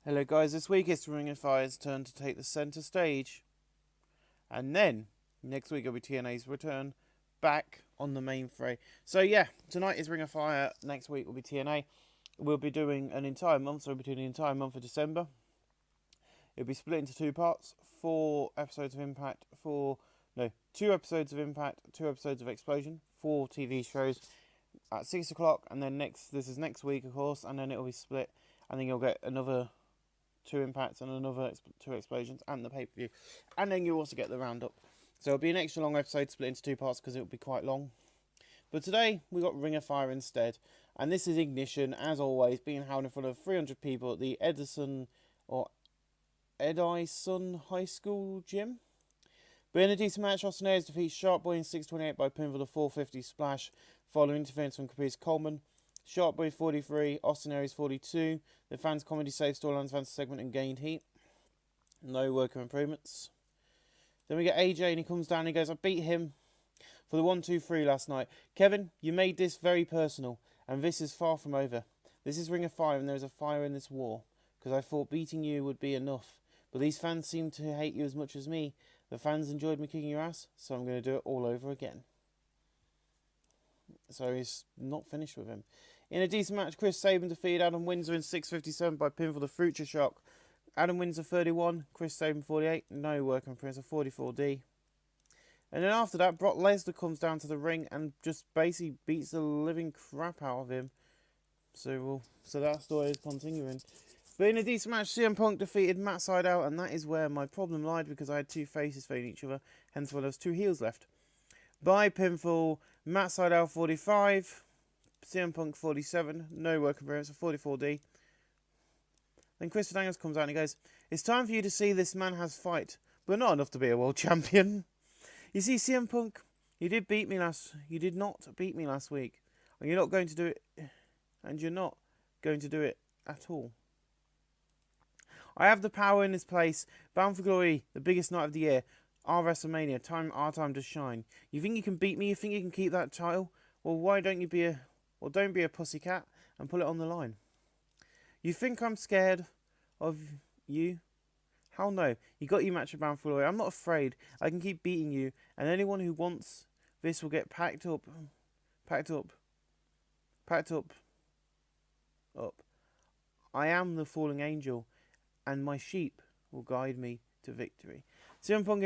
Hello guys, this week it's Ring of Fire's turn to take the centre stage. And then, next week it'll be TNA's return back on the main fray. So yeah, tonight is Ring of Fire, next week will be TNA. We'll be doing an entire month, so we'll be doing the entire month of December. It'll be split into two parts, 2 episodes of Impact, 2 episodes of Impact, 2 episodes of Explosion, 4 TV shows at 6 o'clock, and then this is next week of course, and then it'll be split, and then you'll get another 2 impacts and another 2 explosions and the pay-per-view, and then you also get the roundup. So it'll be an extra long episode split into 2 parts because it'll be quite long. But today we got Ring of Fire instead, and this is Ignition as always, being held in front of 300 people at the Edison High School gym. But in a decent match, Austin Aries defeats Sharkboy in 6:28 by pinfall of 450 splash following interference from Caprice Coleman. Sharkboy 43, Austin Aries 42. The fans comedy saved storylines fans segment and gained heat. No worker improvements. Then we get AJ and he comes down and he goes, I beat him for the 1-2-3 last night. Kevin, you made this very personal and this is far from over. This is Ring of Fire and there is a fire in this war. Because I thought beating you would be enough. But these fans seem to hate you as much as me. The fans enjoyed me kicking your ass, so I'm going to do it all over again. So he's not finished with him. In a decent match, Chris Sabin defeated Adam Windsor in 6:57 by pinfall the Future Shock. Adam Windsor 31, Chris Sabin 48, no work on Prince of 44D. And then after that, Brock Lesnar comes down to the ring and just basically beats the living crap out of him. So that story is continuing. But in a decent match, CM Punk defeated Matt Sydal, and that is where my problem lied because I had 2 faces fighting each other, hence why there was 2 heels left. By pinfall, Matt Sydal 45, CM Punk 47, no work appearance of 44D. Then Christopher Daniels comes out and he goes, it's time for you to see this man has fight, but not enough to be a world champion. You see, CM Punk, you did not beat me last week, and you're not going to do it, at all. I have the power in this place, bound for glory, the biggest night of the year, our WrestleMania, our time to shine. You think you can beat me? You think you can keep that title? Well, don't be a pussycat and pull it on the line. You think I'm scared of you? Hell no. You got your match at Bound for Glory. I'm not afraid. I can keep beating you, and anyone who wants this will get packed up. I am the falling angel, and my sheep will guide me to victory. CM Punk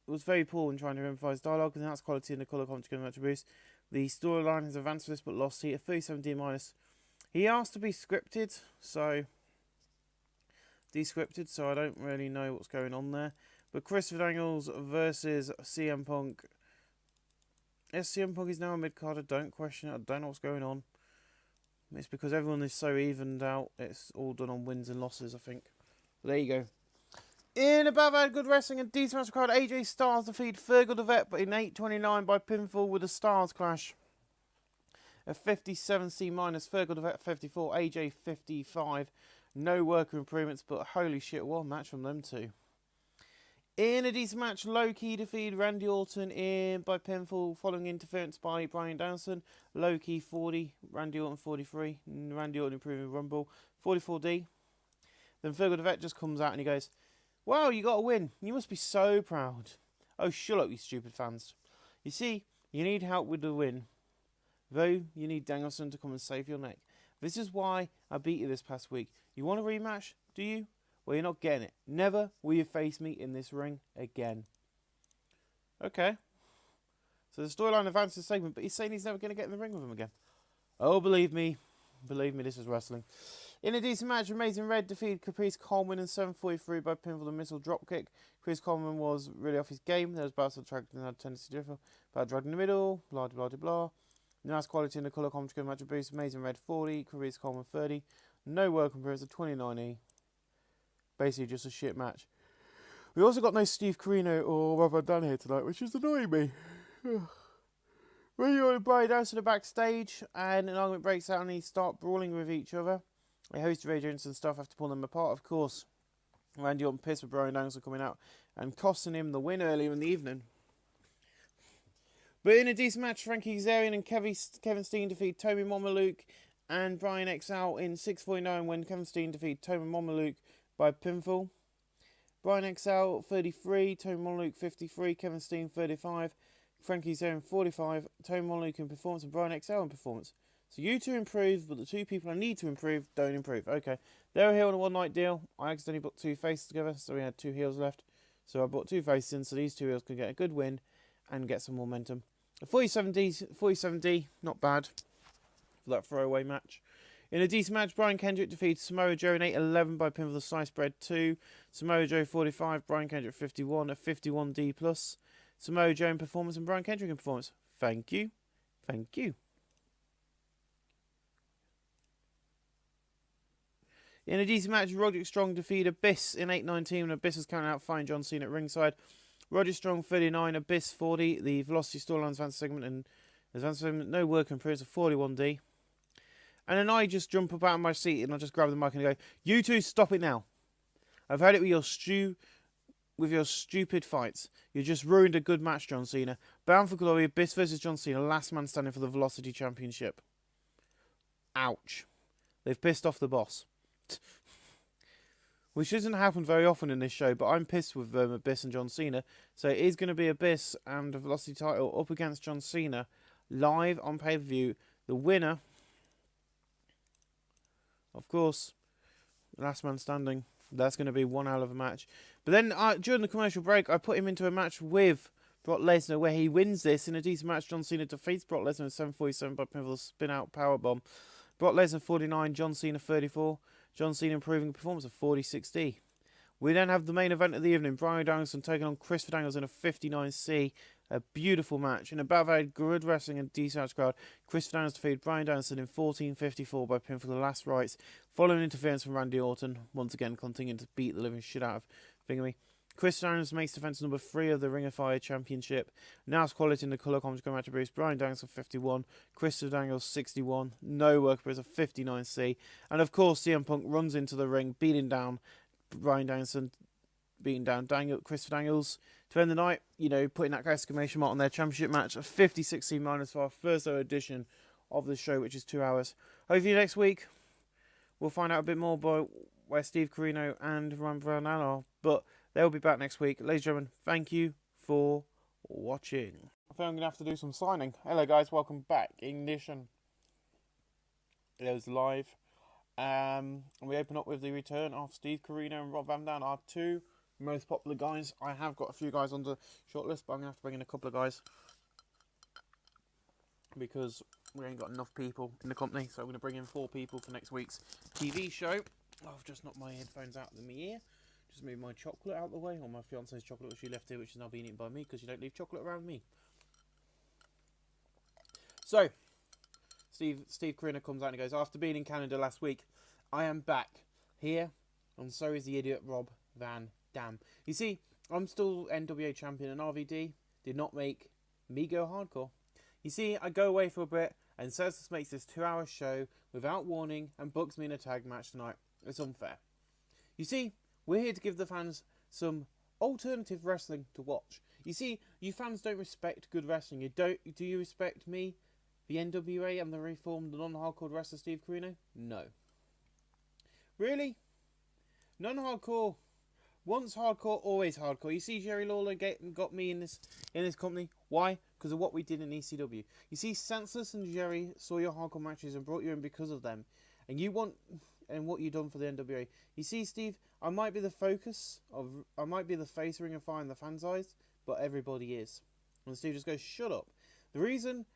was very poor in trying to improvise dialogue, and that's quality in the colour commentary match boost. The storyline has advanced for this but lost heat at 37D-. He asked to be scripted, so descripted, so I don't really know what's going on there. But Christopher Daniels versus CM Punk. Yes, CM Punk is now a mid-carder, don't question it, I don't know what's going on. It's because everyone is so evened out, it's all done on wins and losses, I think. But there you go. In above had good wrestling and decent match card, AJ Styles defeated Fergal the Vet, but in 8:29 by pinfall with a Stars clash. A 57C-, Fergal the Vet 54, AJ 55. No worker improvements, but holy shit, what a match from them two. In a decent match, Low-Key defeated Randy Orton by pinfall following interference by Bryan Danielson. Low-Key 40, Randy Orton 43. Randy Orton improving Rumble 44D. Then Fergal the Vet just comes out and he goes, wow, you got a win. You must be so proud. Oh, shut up, you stupid fans. You see, you need help with the win. Though, you need Danielson to come and save your neck. This is why I beat you this past week. You want a rematch, do you? Well, you're not getting it. Never will you face me in this ring again. Okay. So the storyline advances the segment, but he's saying he's never going to get in the ring with him again. Oh, believe me, this is wrestling. In a decent match, Amazing Red defeated Caprice Coleman in 7:43 by pinfall the missile dropkick. Chris Coleman was really off his game. There was bouts of track and had a tendency to differ. Bad drag in the middle, blah, blah, blah, blah. Nice quality in the colour commentary match boost. Amazing Red 40, Caprice Coleman 30. No work compares to 29E. Basically just a shit match. We also got no Steve Corino or Robert Dunn here tonight, which is annoying me. Randy Orton and Bryan Danielson to the backstage, and an argument breaks out and they start brawling with each other. A host of agents and stuff have to pull them apart, of course. Randy Orton pissed with Bryan Danielson coming out and costing him the win earlier in the evening. But in a decent match, Frankie Kazarian and Kevin Steen defeat Tommy Momaluke And Brian XL in 6:49 when Kevin Steen defeated Toma Momoluk by pinfall. Brian XL 33, Toma Momoluk 53, Kevin Steen 35, Frankie Zone 45, Toma Momoluk in performance and Brian XL in performance. So you two improve, but the two people I need to improve don't improve. Okay, they're a heel on a one-night deal. I accidentally put two faces together, so we had two heels left. So I brought two faces in, so these two heels can get a good win and get some momentum. 47D, not bad for that throwaway match. In a decent match, Brian Kendrick defeated Samoa Joe in 8:11 by pinfall the Slice Bread 2. Samoa Joe 45, Brian Kendrick 51, a 51D+. Samoa Joe in performance and Brian Kendrick in performance. Thank you. Thank you. In a decent match, Roderick Strong defeated Abyss in 8:19 when Abyss was counting out fine John Cena at ringside. Roderick Strong 39, Abyss 40, the Velocity Storyline advanced segment and advanced segment, no work improved, a 41D. And then I just jump up out of my seat and I just grab the mic and go, you two stop it now. I've had it with your stupid fights. You just ruined a good match, John Cena. Bound for Glory, Abyss versus John Cena, last man standing for the Velocity Championship. Ouch. They've pissed off the boss. Which doesn't happen very often in this show, but I'm pissed with Abyss and John Cena. So it is going to be Abyss and the Velocity title up against John Cena live on pay-per-view. The winner, of course, last man standing. That's going to be one hell of a match. But then during the commercial break, I put him into a match with Brock Lesnar where he wins this in a decent match. John Cena defeats Brock Lesnar in 7:47 by pinfall spin-out powerbomb. Brock Lesnar 49, John Cena 34. John Cena improving performance of 46D. We then have the main event of the evening. Brian Danielson taking on Christopher Daniels in a 59C. A beautiful match. In a battle of good wrestling and decent crowd, Christopher Daniels defeated Brian Danielson in 14:54 by pin for the last rights, following interference from Randy Orton, once again continuing to beat the living shit out of Thingy. Chris Daniels makes defense number 3 of the Ring of Fire Championship. Now it's quality in the colour commentary match Bruce. Brian Danielson 51, Christopher Daniels 61, no work for a 59C. And of course CM Punk runs into the ring, beating down Brian Danielson, beating down Christopher Daniels to end the night, you know, putting that exclamation mark on their championship match. A 56C minus for our first edition of the show, which is 2 hours. Hopefully next week we'll find out a bit more about where Steve Corino and Ryan Brown are, but they'll be back next week. Ladies and gentlemen, thank you for watching. I think I'm going to have to do some signing. Hello guys, welcome back. Ignition. It was live. And we open up with the return of Steve Corino and Rob Van Dam, our two most popular guys. I have got a few guys on the shortlist, but I'm going to have to bring in a couple of guys because we ain't got enough people in the company. So I'm going to bring in 4 people for next week's TV show. Oh, I've just knocked my headphones out of my ear. Just moved my chocolate out of the way, or my fiance's chocolate, which she left here, which is now being eaten by me because you don't leave chocolate around me. So, Steve Corino comes out and goes, after being in Canada last week, I am back here, and so is the idiot Rob Van Dam. You see, I'm still NWA champion, and RVD did not make me go hardcore. You see, I go away for a bit, and Celsius makes this 2-hour show without warning and books me in a tag match tonight. It's unfair. You see, we're here to give the fans some alternative wrestling to watch. You see, you fans don't respect good wrestling. Do you respect me, the NWA, and the reformed non-hardcore wrestler Steve Corino? No. Really? Non-hardcore. Once hardcore, always hardcore. You see, Jerry Lawler got me in this company. Why? Because of what we did in ECW. You see, Senseless and Jerry saw your hardcore matches and brought you in because of them. And what you've done for the NWA. You see, Steve, I might be the face of Ring of Fire in the fans' eyes, but everybody is. And Steve just goes, shut up. The reason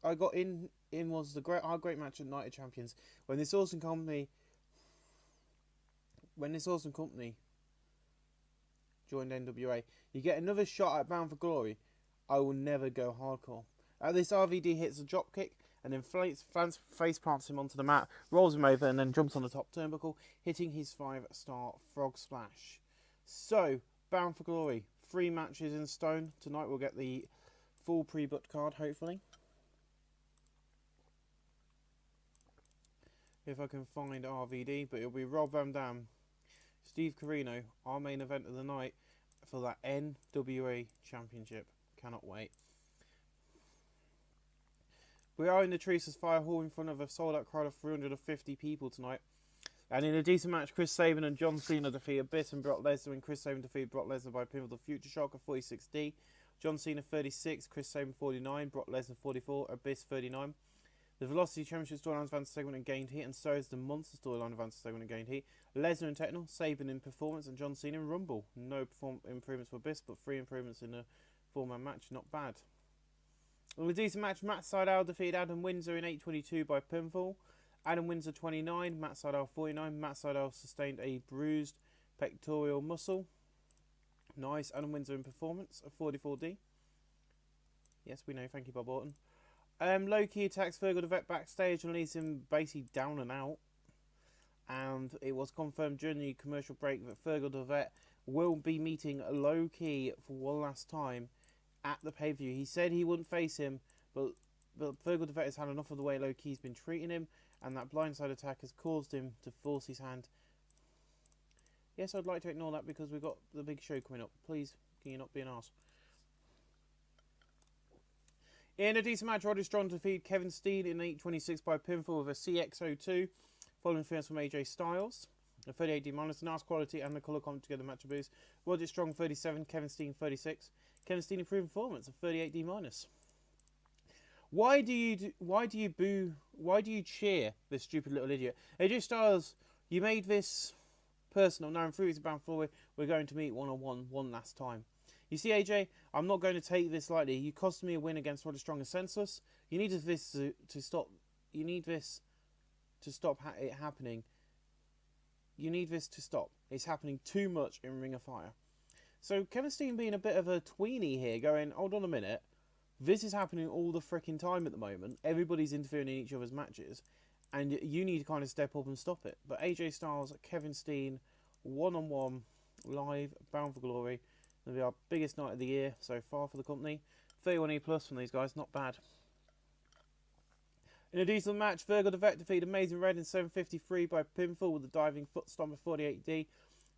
I got in was our great match at Night of Champions when this awesome company joined NWA. You get another shot at Bound for Glory. I will never go hardcore. At this, RVD hits a drop kick and then face plants him onto the mat, rolls him over, and then jumps on the top turnbuckle, hitting his 5-star frog splash. So, Bound for Glory, 3 matches in stone. Tonight we'll get the full pre-booked card, hopefully. If I can find RVD, but it'll be Rob Van Dam, Steve Corino, our main event of the night for that NWA Championship. Cannot wait. We are in the Teresa's Fire Hall in front of a sold-out crowd of 350 people tonight. And in a decent match, Chris Sabin and John Cena defeated Abyss and Brock Lesnar, and Chris Sabin defeated Brock Lesnar by pinfall. The Future Shocker 46D. John Cena 36, Chris Sabin 49, Brock Lesnar 44, Abyss 39. The Velocity Championship storyline advanced segment and gained heat, and so is the Monster storyline advanced segment and gained heat. Lesnar in Technical, Sabin in Performance, and John Cena in Rumble. No improvements for Abyss, but 3 improvements in a 4-man match. Not bad. In a decent match, Matt Sydal defeated Adam Windsor in 8:22 by pinfall. Adam Windsor 29, Matt Sydal 49. Matt Sydal sustained a bruised pectoral muscle. Nice. Adam Windsor in Performance, a 44D. Yes, we know. Thank you, Bob Orton. Low-key attacks Fergal the Vet backstage and leaves him basically down and out. And it was confirmed during the commercial break that Fergal the Vet will be meeting Low-key for one last time at the pay-per-view. He said he wouldn't face him, but Fergal the Vet has had enough of the way Low-key's been treating him, and that blindside attack has caused him to force his hand. Yes, I'd like to ignore that because we've got the big show coming up. Please, can you not be an arse? In a decent match, Roddy Strong defeated Kevin Steen in 8:26 by pinfall with a CX02, following interference from AJ Styles. A 38D minus, nice quality, and the colour come together match of boost. Roddy Strong 37, Kevin Steen 36. Kevin Steen improved performance, a 38D minus. Why do you boo? Why do you cheer this stupid little idiot? AJ Styles, you made this personal. Now in 3 weeks bound forward, we're going to meet one last time. You see, AJ, I'm not going to take this lightly. You cost me a win against Roddy Strong and Senseless. You need this to stop. You need this to stop it happening. You need this to stop. It's happening too much in Ring of Fire. So Kevin Steen being a bit of a tweenie here, going, hold on a minute. This is happening all the freaking time at the moment. Everybody's interfering in each other's matches. And you need to kind of step up and stop it. But AJ Styles, Kevin Steen, one-on-one, live, bound for glory. It'll be our biggest night of the year so far for the company. 31E plus from these guys, not bad. In a decent match, Fergal the Vet defeated Amazing Red in 7:53 by pinfall with a diving foot stomper 48D.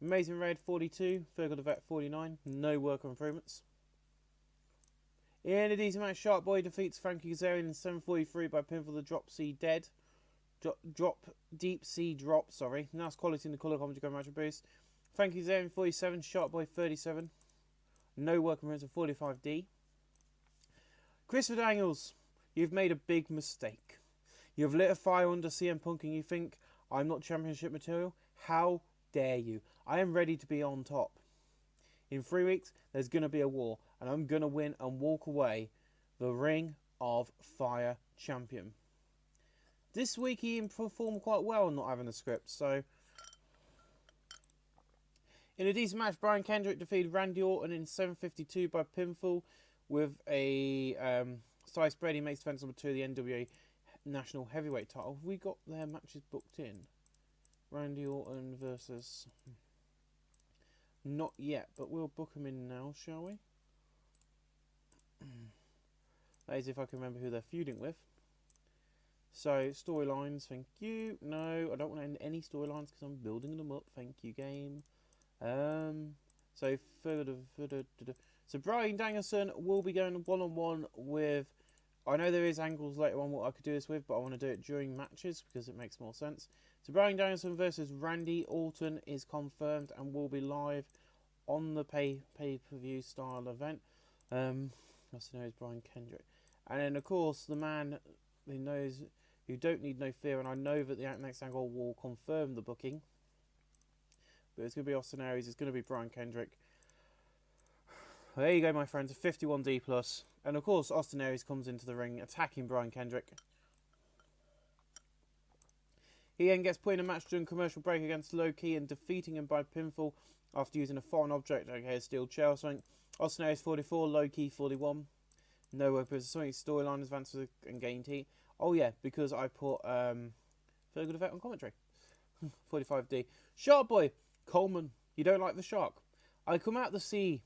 Amazing Red 42, Fergal the Vet 49. No work or improvements. In a decent match, Shark Boy defeats Frankie Kazarian in 7:43 by pinfall the Deep Sea Drop. Sorry, nice quality in the colour commentary match boost. Frankie Kazarian 47, Shark Boy 37. No work improvements of 45D. Christopher Daniels, you've made a big mistake. You've lit a fire under CM Punk and you think I'm not championship material? How dare you? I am ready to be on top. In 3 weeks, there's going to be a war, and I'm going to win and walk away the Ring of Fire champion. This week he performed quite well on not having a script, so... In a decent match, Brian Kendrick defeated Randy Orton in 7:52 by pinfall with a side spread. He makes defense number 2 of the NWA National Heavyweight title. Have we got their matches booked in? Randy Orton versus... Not yet, but we'll book them in now, shall we? That is if I can remember who they're feuding with. So, storylines, thank you. No, I don't want to end any storylines because I'm building them up. Thank you, game. So Bryan Danielson will be going one-on-one with... I know there is angles later on what I could do this with, but I want to do it during matches because it makes more sense. So Bryan Danielson versus Randy Orton is confirmed and will be live on the pay-per-view style event. Must know is Brian Kendrick. And then, of course, the man who knows... You don't need no fear, and I know that the next angle will confirm the booking. But it's going to be Austin Aries, it's going to be Brian Kendrick. There you go, my friends, a 51D plus. And of course, Austin Aries comes into the ring, attacking Brian Kendrick. He then gets put in a match during commercial break against Low-Key and defeating him by pinfall after using a foreign object, okay, a steel chair or something. Austin Aries 44, Low-Key 41. No weapons, something storyline advances and gained heat. Oh yeah, because I put Fergal the Vet on commentary. 45D. Shark Boy, Coleman, you don't like the shark? I come out the sea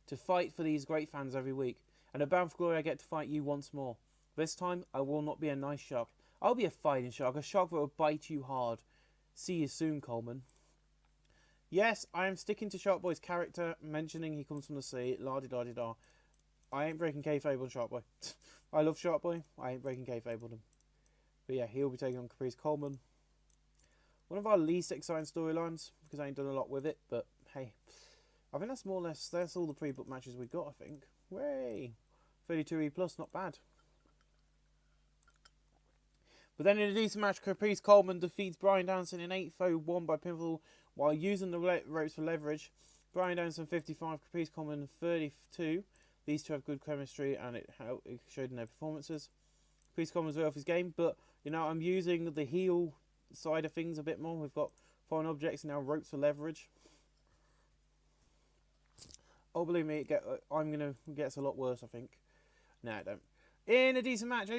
to fight for these great fans every week, and at Bound for Glory I get to fight you once more. This time I will not be a nice shark. I'll be a fighting shark, a shark that will bite you hard. See you soon, Coleman. Yes, I am sticking to Shark Boy's character, mentioning he comes from the sea, la-di-da-di-da. I ain't breaking kayfabe on Shark Boy. I love Shark Boy. I ain't breaking kayfabe on him. But yeah, he'll be taking on Caprice Coleman. One of our least exciting storylines, because I ain't done a lot with it, but hey. I think that's more or less, that's all the pre-book matches we got, I think. Way! 32E plus, not bad. But then in a decent match, Caprice Coleman defeats Brian Danielson in 8-0-1 by pinfall while using the ropes for leverage. Brian Danielson 55, Caprice Coleman 32. These two have good chemistry and it showed in their performances. Caprice Coleman's way off his game, but you know, I'm using the heel side of things a bit more. We've got foreign objects and now ropes for leverage. Oh, believe me, I'm going to get us a lot worse, I think. No, I don't. In a decent match,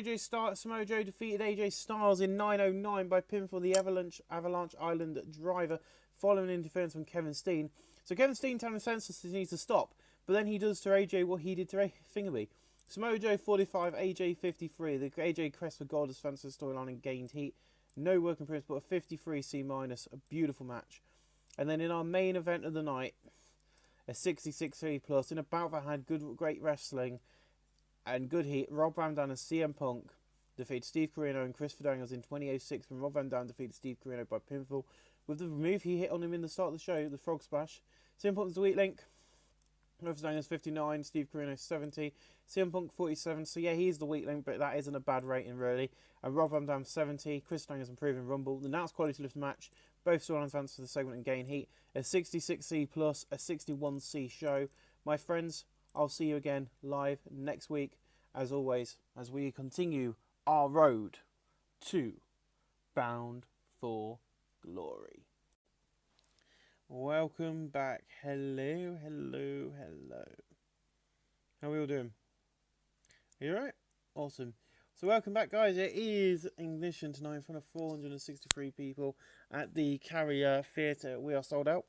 Samoa Joe defeated AJ Styles in 9:09 by pinfall the Avalanche Island Driver following interference from Kevin Steen. So Kevin Steen telling Senseless he needs to stop, but then he does to AJ what he did to Fingerby. Samoa Joe 45, AJ 53. The AJ crest for gold as Senseless storyline and gained heat. No working principle, a 53 C-. A beautiful match. And then in our main event of the night, a 66 C plus in a bout that had great wrestling and good heat. Rob Van Dam and CM Punk defeated Steve Corino and Chris Daniels in 2006 when Rob Van Dam defeated Steve Corino by pinfall with the move he hit on him in the start of the show, the Frog Splash. CM Punk's the weak link. Chris Daniels 59, Steve Corino 70, CM Punk 47. So yeah, he's the weak link, but that isn't a bad rating really. And Rob Van Dam 70, Chris Daniels improving Rumble. The announced quality lift match. Both storylines advance for the segment and gain heat. A 66C plus, a 61C show. My friends, I'll see you again live next week, as always, as we continue our road to Bound for Glory. Welcome back. Hello. How are we all doing? Are you alright? Awesome. So welcome back, guys. It is Ignition tonight in front of 463 people at the Carrier Theatre. We are sold out.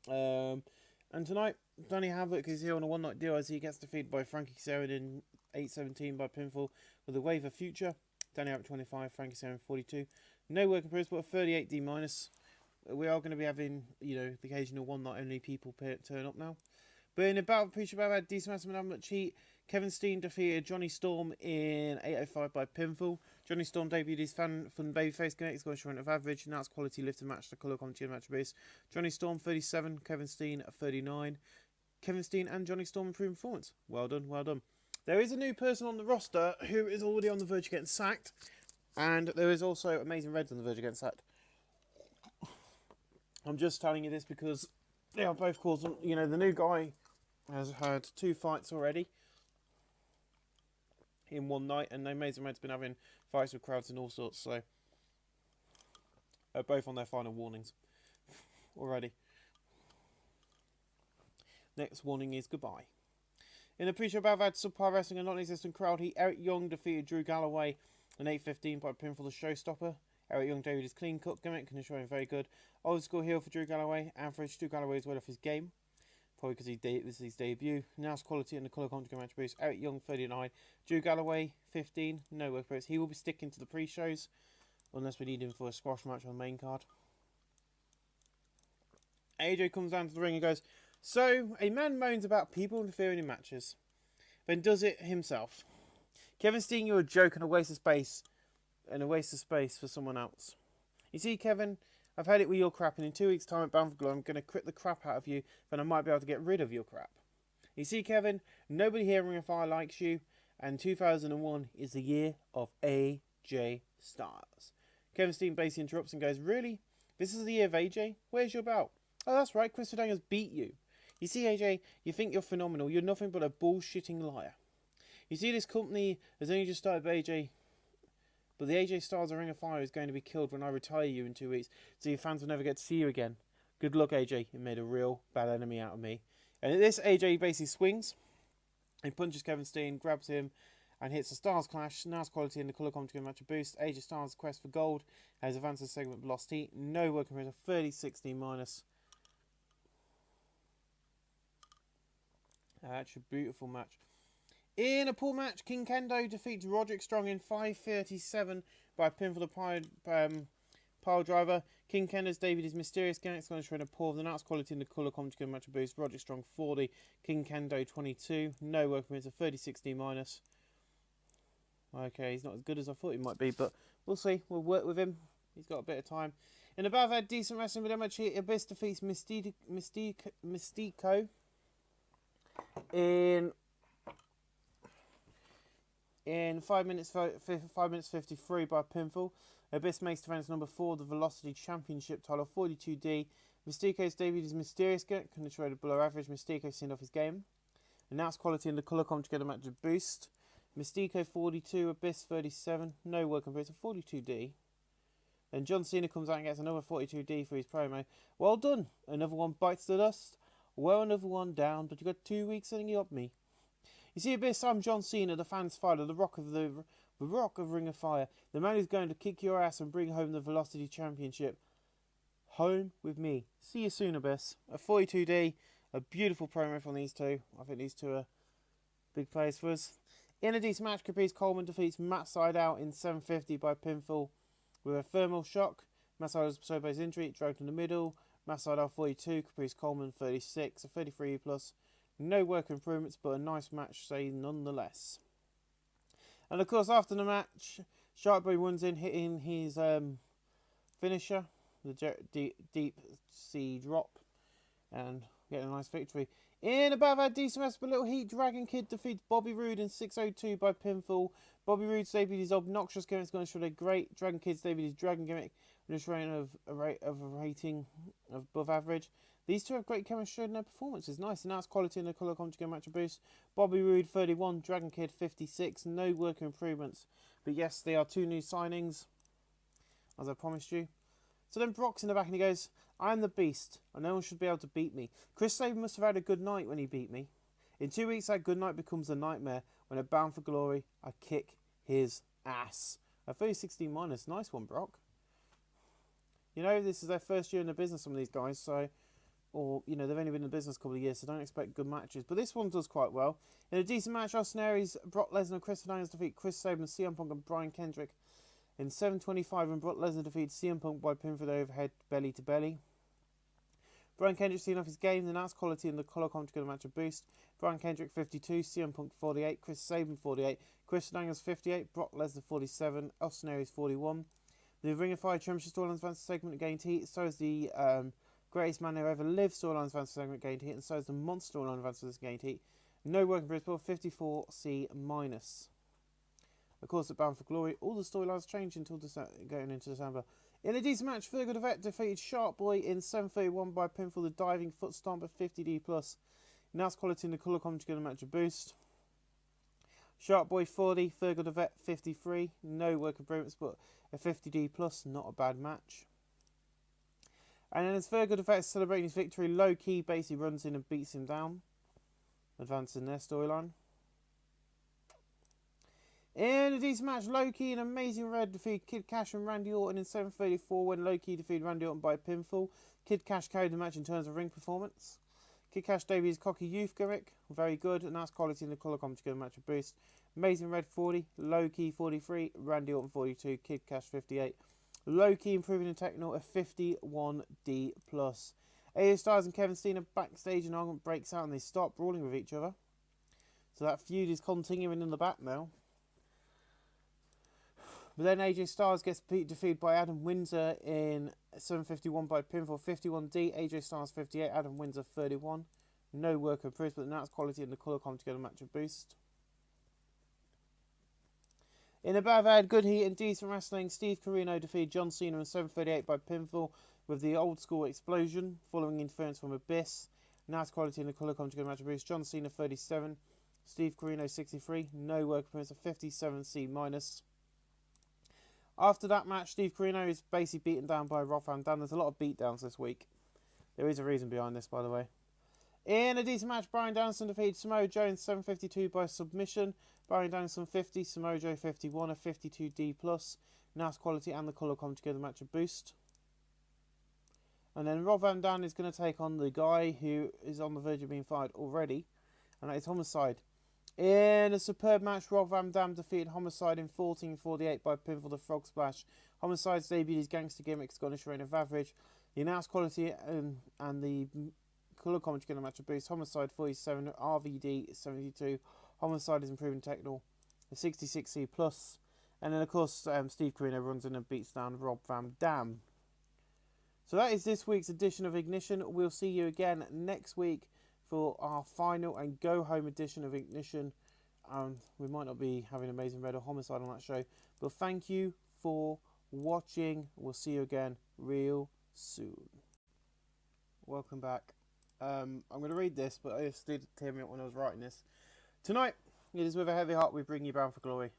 And tonight, Danny Havoc is here on a one-night deal as he gets defeated by Frankie Kazarian in 8-17 by pinfall with a wave of future. Danny Havoc 25, Frankie Kazarian 42. No working principle, a 38 D-. We are going to be having, you know, the occasional one-night only people turn up now. But in a battle feature about decent amount of much heat, Kevin Steen defeated Johnny Storm in 8:05 by pinfall. Johnny Storm debuted his fan from babyface gimmick, scored short of average, and that's quality lifted match, the colour commentary and match base. Johnny Storm 37, Kevin Steen 39. Kevin Steen and Johnny Storm improved performance. Well done, well done. There is a new person on the roster who is already on the verge of getting sacked, and there is also Amazing Reds on the verge of getting sacked. I'm just telling you this because they are both causing, you know, the new guy has had 2 fights already in one night, and the Amazing Red's been having fights with crowds and all sorts, so both on their final warnings already. Next warning is goodbye. In the pre-show bout, had subpar wrestling and non-existent crowd heat. Eric Young defeated Drew Galloway in 8:15 by pinfall the showstopper. Eric Young debuted his clean cut gimmick and is showing very good. Old school heel for Drew Galloway. Average. Drew Galloway is well off his game. Probably because this is his debut. Now's quality and the colour commentary match boost. Eric Young 39. Drew Galloway 15. No work rates. He will be sticking to the pre-shows unless we need him for a squash match on the main card. AJ comes down to the ring and goes, "So, a man moans about people interfering in matches, then does it himself. Kevin Steen, you're a joke and a waste of space. And a waste of space for someone else. You see, Kevin, I've had it with your crap, and in 2 weeks' time at Bound for Glory, I'm going to crit the crap out of you, then I might be able to get rid of your crap. You see, Kevin, nobody here in Ring of Fire likes you, and 2001 is the year of AJ Styles." Kevin Steen basically interrupts and goes, "Really? This is the year of AJ? Where's your belt?" "Oh, that's right, Chris Daniels beat you. You see, AJ, you think you're phenomenal. You're nothing but a bullshitting liar. You see, this company has only just started by AJ, but the AJ Styles of Ring of Fire is going to be killed when I retire you in 2 weeks, so your fans will never get to see you again. Good luck, AJ. You made a real bad enemy out of me." And at this, AJ basically swings. He punches Kevin Steen, grabs him, and hits the Styles Clash. Nice quality in the colour commentary match boost. AJ Styles' quest for gold has advanced the segment lost heat. No working for a 30-60 minus. That's a beautiful match. In a pool match, King Kendo defeats Roderick Strong in 5:37 by pinfall the Pile Driver. King Kenner's David is Mysterious. Galaxy going to shred a poor of the Nuts quality in the colour commentary match a boost. Roger Strong 40. King Kendo 22. No work permits a 30-60 minus. Okay, he's not as good as I thought he might be, but we'll see. We'll work with him. He's got a bit of time. In the battle, I've had decent wrestling with MHE. Abyss defeats Mystico in 5 minutes 53 by pinfall. Abyss makes defense number 4, the Velocity Championship title, 42D. Mystico's debut is Mysterious Get, can trade below average. Mystico seen off his game. Announced quality in the colour comp to get a match of boost. Mystico 42, Abyss 37, no work compared to 42D. Then John Cena comes out and gets another 42D for his promo. Well done. Another one bites the dust. Well, another one down, but you got 2 weeks and you up me. You see, Abyss, I'm John Cena, the fans fighter, the rock of Ring of Fire, the man who's going to kick your ass and bring home the Velocity Championship. Home with me. See you soon, Abyss. A 42D, a beautiful promo from these two. I think these two are big players for us. In a decent match, Caprice Coleman defeats Matt Sydal in 750 by pinfall with a thermal shock. Matt Sydal's Sobo's injury, dragged in the middle. Matt Sydal 42, Caprice Coleman 36, a 33 plus. No work improvements, but a nice match, say, nonetheless. And of course, after the match, Sharkboy runs in, hitting his finisher, the deep sea drop, and getting a nice victory. In about that decent match, but Little Heat Dragon Kid defeats Bobby Roode in 6:02 by pinfall. Bobby Roode's debut is obnoxious gimmick, going to show a great. Dragon Kid's debut is Dragon Gimmick, with a rating of a rating of above average. These two have great chemistry in their performances. Nice announced quality in the colour commentary match a boost. Bobby Roode 31, Dragon Kid 56, no work improvements. But yes, they are two new signings, as I promised you. So then Brock's in the back and he goes, I am the beast, and no one should be able to beat me. Chris Sabin must have had a good night when he beat me. In 2 weeks, that good night becomes a nightmare. When I'm bound for glory, I kick his ass. A 30-16 minus. Nice one, Brock. You know, this is their first year in the business, some of these guys, so... Or, you know, they've only been in the business a couple of years, so don't expect good matches. But this one does quite well. In a decent match, Austin Aries, Brock Lesnar, and Chris Daniels defeat Chris Sabin, CM Punk, and Brian Kendrick. In 7:25, and Brock Lesnar defeats CM Punk by pin for the overhead, belly to belly. Brian Kendrick seen off his game, the announced quality in the colour commentary to get a match a boost. Brian Kendrick 52, CM Punk 48, Chris Sabin 48, Chris Daniels 58, Brock Lesnar 47, Austin Aries 41. The Ring of Fire Championship Storylines Advanced segment gained heat, so is the Greatest Man Who Ever Lived Storylines Advanced segment gained heat, and so is the Monster Storyline Advanced gained heat. No working for his ball, 54C minus. Of course, at Bound for Glory, all the storylines changed until going into December. In a decent match, Fergal the Vet defeated Shark Boy in 7:31 by pinfall, the diving foot stomp at 50D plus. Announced quality in the colour commentary to get a match a boost. Shark Boy 40, Fergal the Vet 53. No work improvements, but a 50D plus, not a bad match. And then as Fergal the Vet is celebrating his victory, low key basically runs in and beats him down, advancing their storyline. In a decent match, Low-Key and Amazing Red defeated Kid Cash and Randy Orton in 7:34 when Low-Key defeated Randy Orton by pinfall. Kid Cash carried the match in terms of ring performance. Kid Cash debuts Cocky Youth gimmick, very good, and that's quality in the colour commentary to give a match a boost. Amazing Red 40, Low-Key 43, Randy Orton 42, Kid Cash 58. Low-Key improving in technical, a 51D plus. AJ Styles and Kevin Steen are backstage, and argument breaks out and they start brawling with each other. So that feud is continuing in the back now. But then AJ Styles gets defeated by Adam Windsor in 7:51 by pinfall, 51D. AJ Styles 58, Adam Windsor 31. No work improved, but that's quality in the colour commentary to get a match of boost. In a bad ad, good heat and decent wrestling, Steve Corino defeated John Cena in 7:38 by pinfall with the old school explosion, following interference from Abyss. Nice quality in the colour commentary to get a match of boost. John Cena 37, Steve Corino 63. No work improvements, a 57C minus. After that match, Steve Corino is basically beaten down by Rob Van Dam. There's a lot of beatdowns this week. There is a reason behind this, by the way. In a decent match, Bryan Danielson defeated Samoa Joe in 7:52 by submission. Bryan Danielson 50, Samoa Joe 51, a 52D plus. Nice quality and the colour come together to match a boost. And then Rob Van Dam is going to take on the guy who is on the verge of being fired already, and that is Homicide. In a superb match, Rob Van Dam defeated Homicide in 14:48 by pinfall, the Frog Splash. Homicide's debuted his gangster gimmick, got a reign of average. The announced quality and the colour commentary going to match a boost. Homicide 47, RVD 72. Homicide is improving technical, a 66C plus. And then of course Steve Corino runs in and beats down Rob Van Dam. So that is this week's edition of Ignition. We'll see you again next week for our final and go home edition of Ignition. We might not be having Amazing Red or Homicide on that show, but thank you for watching. We'll see you again real soon. Welcome back. I'm going to read this, but I just did tear me up when I was writing this. Tonight, it is with a heavy heart we bring you Bound for Glory.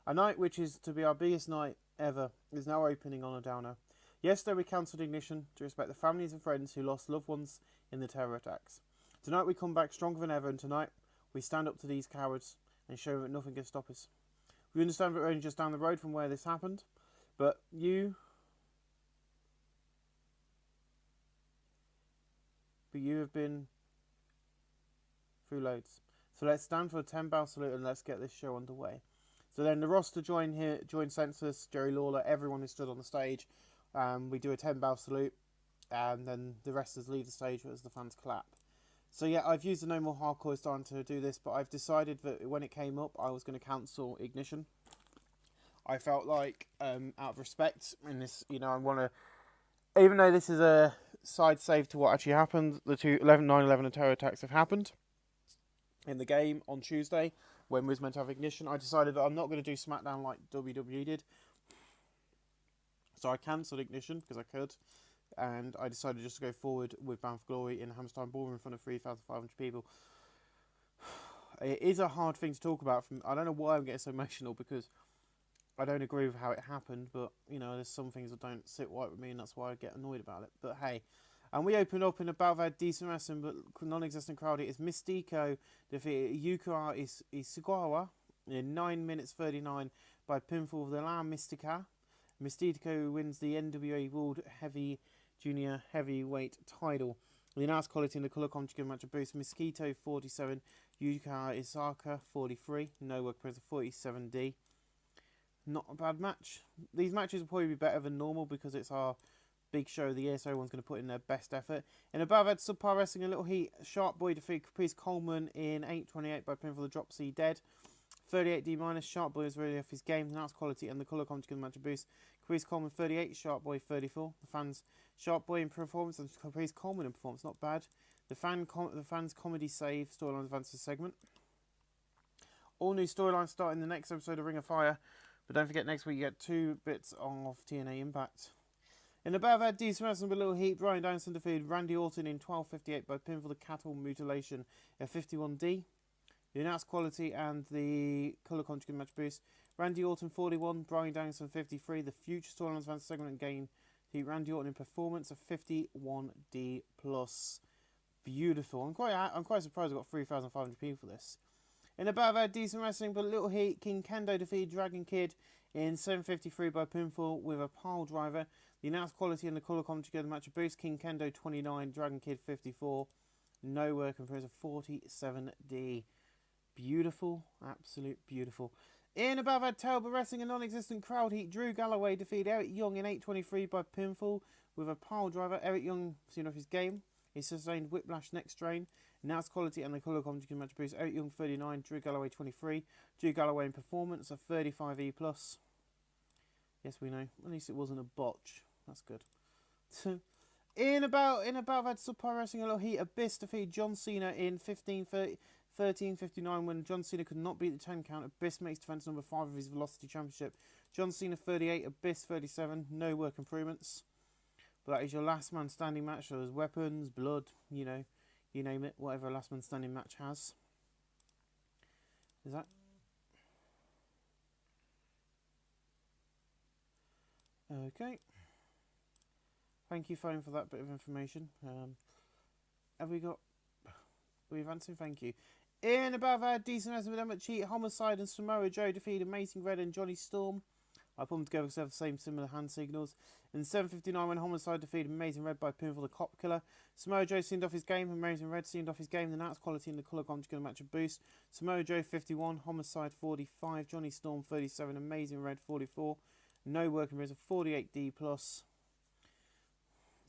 A night which is to be our biggest night ever is now opening on a downer. Yesterday we cancelled Ignition to respect the families and friends who lost loved ones in the terror attacks. Tonight we come back stronger than ever, and tonight we stand up to these cowards and show that nothing can stop us. We understand that we're only just down the road from where this happened, but you have been through loads. So let's stand for a 10-bow salute and let's get this show underway. So then the roster join Census, Jerry Lawler, everyone who stood on the stage. We do a 10-bow salute, and then the wrestlers leave the stage as the fans clap. So yeah, I've used the No More Hardcore starting to do this, but I've decided that when it came up, I was going to cancel Ignition. I felt like, out of respect, in this, I want to, even though this is a side save to what actually happened, the 9/11 and terror attacks have happened in the game on Tuesday, when we was meant to have Ignition. I decided that I'm not going to do SmackDown like WWE did. So I cancelled Ignition because I could, and I decided just to go forward with Bound for Glory in Hammerstein Ballroom in front of 3,500 people. It is a hard thing to talk about. I don't know why I'm getting so emotional, because I don't agree with how it happened, but there's some things that don't sit right with me, and that's why I get annoyed about it. But hey, and we opened up in a bout of decent wrestling, but non-existent crowd. It is Mystico defeated Yukara Isugawa in 9 minutes 39 by pinfall of the La Mystica. Mystico wins the NWA World Junior Heavyweight title. The announced quality in the colour commentary match a boost. Mosquito 47, Yukara Isaka 43, no work press 47D. Not a bad match. These matches will probably be better than normal because it's our big show of the year, so everyone's going to put in their best effort. In above had subpar wrestling, a little heat. Sharp Boy defeated Caprice Coleman in 8:28 by pinfall the Drop C Dead. 38D minus. Sharp Boy is really off his game. Announced quality and the colour commentary match a boost. Caprice Coleman 38, Sharp Boy 34. The fans, Sharp Boy in performance and Caprice The performance, not bad. The fans comedy save storyline advances segment. All new storylines starting the next episode of Ring of Fire. But don't forget, next week you get 2 bits of TNA Impact. In the battle had decent wrestling with a little heat. Brian Danielson defeated Randy Orton in 12:58 by pinfall the cattle mutilation at 51D. The announced quality and the colour conjugate match boost. Randy Orton 41, Brian Danielson 53. The future storylines advance segment and gain the Randy Orton in performance of 51D plus. Beautiful. I'm quite surprised I got 3,500 people for this. In the battle had decent wrestling but a little heat. King Kendo defeated Dragon Kid in 7:53 by pinfall with a pile driver. The announced quality and the colour commentary together match a boost. King Kendo 29, Dragon Kid 54. No work and of 47D. Beautiful, absolute beautiful. In above had terrible wrestling and non-existent crowd heat. Drew Galloway defeated Eric Young in 8:23 by pinfall with a pile driver. Eric Young seen off his game. He sustained whiplash neck strain. Announced quality and the colour commentary match boost. Eric Young 39, Drew Galloway 23. Drew Galloway in performance of 35E plus. Yes, we know. At least it wasn't a botch. That's good. in about had subpar wrestling a little heat. Abyss defeated John Cena in 13:59 when John Cena could not beat the 10 count. Abyss makes defense number 5 of his Velocity Championship. John Cena 38, Abyss 37. No work improvements. But that is your last man standing match. So there's weapons, blood, you name it, whatever a last man standing match has. Is that? Okay. Thank you, phone, for that bit of information. We've answered, thank you. In above our decent wrestling with Emmett Cheat, Homicide and Samoa Joe defeated Amazing Red and Johnny Storm. I put them together because they have the same similar hand signals. In 7:59 when Homicide defeated Amazing Red by pinfall the Cop Killer. Samoa Joe seemed off his game, Amazing Red seemed off his game. The announced quality in the colour commentary going to match a boost. Samoa Joe 51, Homicide 45, Johnny Storm 37, Amazing Red 44. No working rates of 48D plus.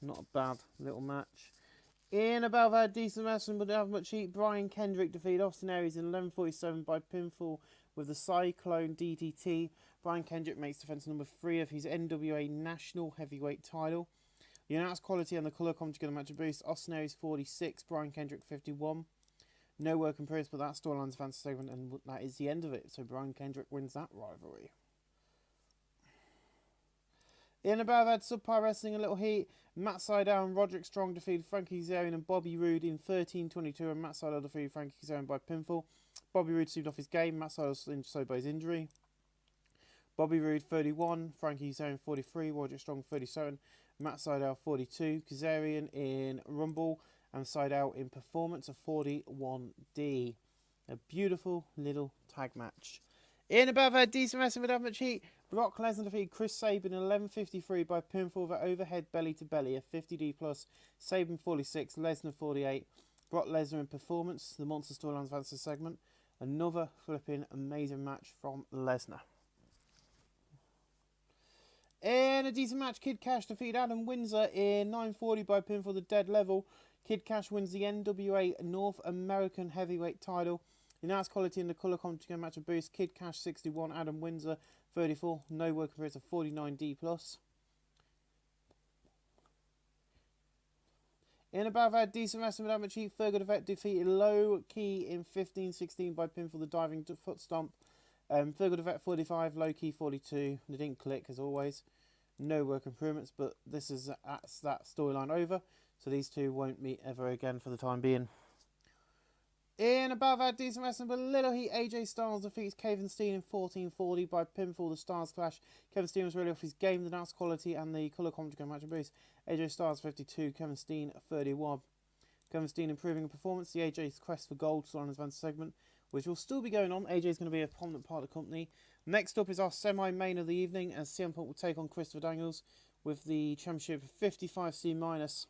Not a bad little match. In about that decent wrestling, but didn't have much heat. Brian Kendrick defeated Austin Aries in 11:47 by pinfall with the Cyclone DDT. Brian Kendrick makes defense number 3 of his NWA National Heavyweight title. The announced quality and the colour commentary going to match a boost. Austin Aries 46, Brian Kendrick 51. No work in progress, but that storyline's fantasy segment, and that is the end of it. So Brian Kendrick wins that rivalry. In about that, subpar wrestling, a little heat. Matt Sydal and Roderick Strong defeated Frankie Kazarian and Bobby Roode in 13:22, and Matt Sydal defeated Frankie Kazarian by pinfall. Bobby Roode seemed off his game. Matt Sydal so by his injury. Bobby Roode 31, Frankie Kazarian 43, Roderick Strong 37, Matt Sydal 42, Kazarian in Rumble and Sydal in Performance of 41D. A beautiful little tag match. In about that, decent wrestling without much heat. Brock Lesnar defeated Chris Sabin in 11:53 by pinfall with overhead belly to belly, a 50D plus. Sabin 46, Lesnar 48. Brock Lesnar in Performance, the Monster Storylines Fantasy segment. Another flipping amazing match from Lesnar. In a decent match, Kid Cash defeated Adam Windsor in 9:40 by pinfall the dead level. Kid Cash wins the NWA North American Heavyweight title. The announced quality in the colour commentary match a boost. Kid Cash 61, Adam Windsor 34. No work compared to 49D plus. In about that, decent wrestling without much heat. Thurgood Effect defeated Low Key in 15:16 by pinfall the diving foot stomp. Thurgood Effect 45, Low Key 42. They didn't click as always. No work improvements, but this is that storyline over. So these two won't meet ever again for the time being. In about that, decent wrestling, but a little heat. AJ Styles defeats Kevin Steen in 14:40 by pinfall the Stars Clash. Kevin Steen was really off his game, the announced quality and the colour commentary match and boost. AJ Styles 52, Kevin Steen 31. Kevin Steen improving in performance. The AJ's Quest for Gold on his advanced segment, which will still be going on. AJ's going to be a prominent part of the company. Next up is our semi-main of the evening, as CM Punk will take on Christopher Daniels with the championship 55C-.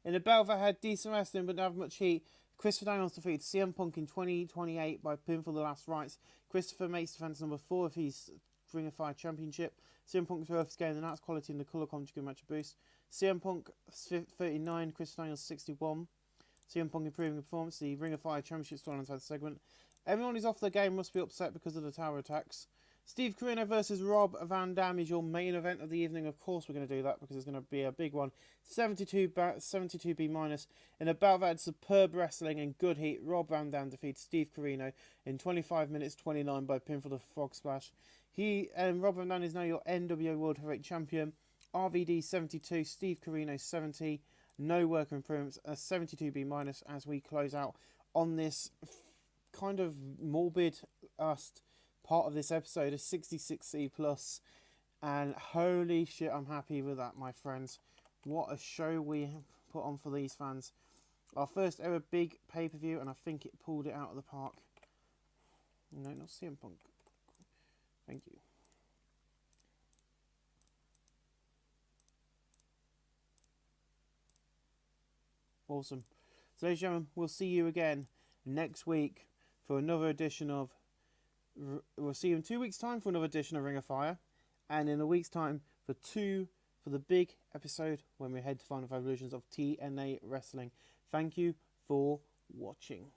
In a battle that had decent wrestling but didn't have much heat, Christopher Daniels defeated CM Punk in 20:28 by pinfall the last rights. Christopher makes defense number 4 of his Ring of Fire Championship. CM Punk's worth game, the announced quality and the colour commentary match a boost. CM Punk 39, Christopher Daniels 61. CM Punk improving the performance, the Ring of Fire Championship storyline segment. Everyone who's off their game must be upset because of the tower attacks. Steve Corino versus Rob Van Dam is your main event of the evening. Of course we're going to do that because it's going to be a big one. 72B-. In a bout that had superb wrestling and good heat, Rob Van Dam defeats Steve Corino in 25 minutes 29 by pinfall the Frog Splash. Rob Van Dam is now your NWO World Heavyweight Champion. RVD 72, Steve Corino 70. No work improvements, a 72B- as we close out on this kind of morbid part of this episode, a 66C+, and holy shit, I'm happy with that, my friends. What a show we put on for these fans. Our first ever big pay-per-view, and I think it pulled it out of the park. No, not CM Punk. Thank you. Awesome. So, ladies and gentlemen, we'll see you again next week for another edition of... We'll see you in 2 weeks' time for another edition of Ring of Fire. And in a week's time for the big episode when we head to Final Five Evolutions of TNA Wrestling. Thank you for watching.